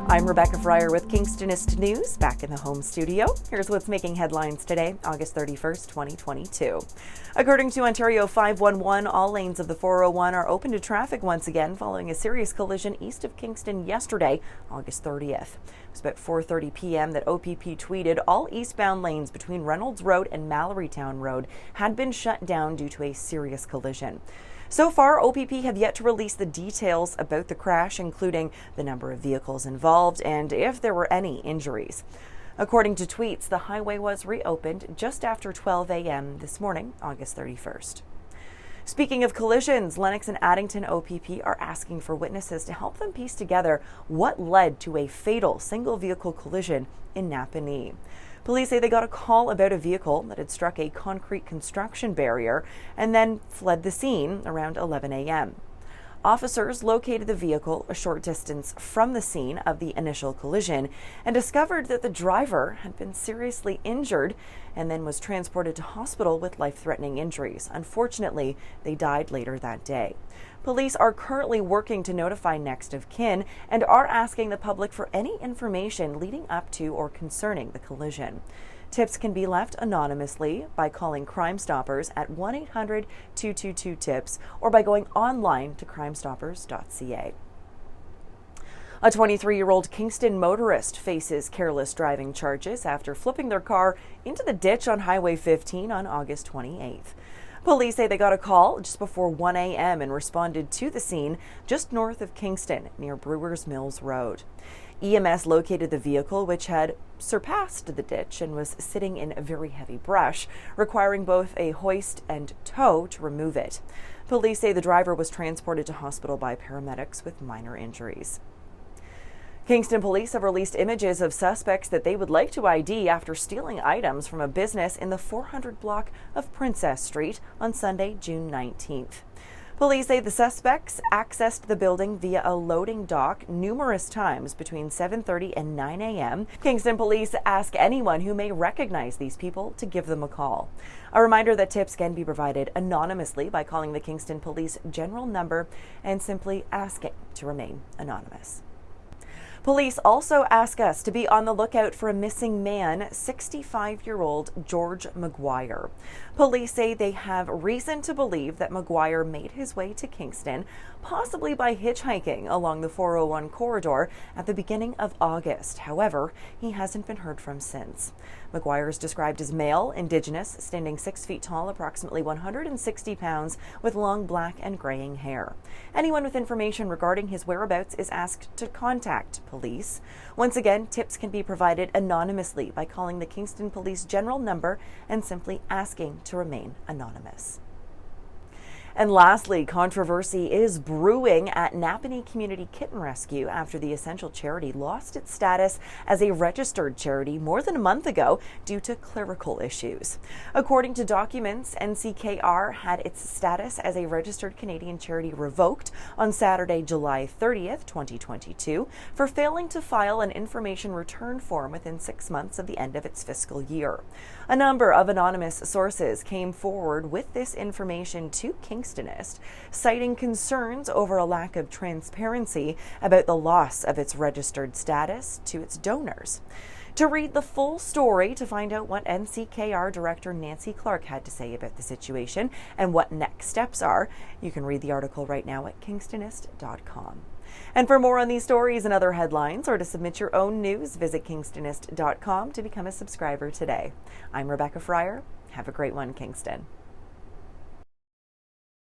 I'm Rebecca Fryer with Kingstonist News, back in the home studio. Here's what's making headlines today, August 31st, 2022. According to Ontario 511, all lanes of the 401 are open to traffic once again following a serious collision east of Kingston yesterday, August 30th. It was about 4:30 p.m. that OPP tweeted all eastbound lanes between Reynolds Road and Mallorytown Road had been shut down due to a serious collision. So far, OPP have yet to release the details about the crash, including the number of vehicles involved and if there were any injuries. According to tweets, the highway was reopened just after 12 a.m. this morning, August 31st. Speaking of collisions, Lennox and Addington OPP are asking for witnesses to help them piece together what led to a fatal single-vehicle collision in Napanee. Police say they got a call about a vehicle that had struck a concrete construction barrier and then fled the scene around 11 a.m. Officers located the vehicle a short distance from the scene of the initial collision and discovered that the driver had been seriously injured and then was transported to hospital with life-threatening injuries. Unfortunately, they died later that day. Police are currently working to notify next of kin and are asking the public for any information leading up to or concerning the collision. Tips can be left anonymously by calling Crime Stoppers at 1-800-222-TIPS or by going online to crimestoppers.ca. A 23-year-old Kingston motorist faces careless driving charges after flipping their car into the ditch on Highway 15 on August 28th. Police say they got a call just before 1 a.m. and responded to the scene just north of Kingston near Brewers Mills Road. EMS located the vehicle, which had surpassed the ditch and was sitting in very heavy brush, requiring both a hoist and tow to remove it. Police say the driver was transported to hospital by paramedics with minor injuries. Kingston Police have released images of suspects that they would like to ID after stealing items from a business in the 400 block of Princess Street on Sunday, June 19th. Police say the suspects accessed the building via a loading dock numerous times between 7:30 and 9 a.m. Kingston Police ask anyone who may recognize these people to give them a call. A reminder that tips can be provided anonymously by calling the Kingston Police general number and simply asking to remain anonymous. Police also ask us to be on the lookout for a missing man, 65-year-old George McGuire. Police say they have reason to believe that McGuire made his way to Kingston, possibly by hitchhiking along the 401 corridor at the beginning of August. However, he hasn't been heard from since. McGuire is described as male, Indigenous, standing 6 feet tall, approximately 160 pounds, with long black and graying hair. Anyone with information regarding his whereabouts is asked to contact police. Once again, tips can be provided anonymously by calling the Kingston Police general number and simply asking to remain anonymous. And lastly, controversy is brewing at Napanee Community Kitten Rescue after the essential charity lost its status as a registered charity more than a month ago due to clerical issues. According to documents, NCKR had its status as a registered Canadian charity revoked on Saturday, July 30th, 2022, for failing to file an information return form within 6 months of the end of its fiscal year. A number of anonymous sources came forward with this information to Kingstonist, citing concerns over a lack of transparency about the loss of its registered status to its donors. To read the full story, to find out what NCKR Director Nancy Clark had to say about the situation and what next steps are, you can read the article right now at kingstonist.com. And for more on these stories and other headlines, or to submit your own news, visit kingstonist.com to become a subscriber today. I'm Rebecca Fryer. Have a great one, Kingston.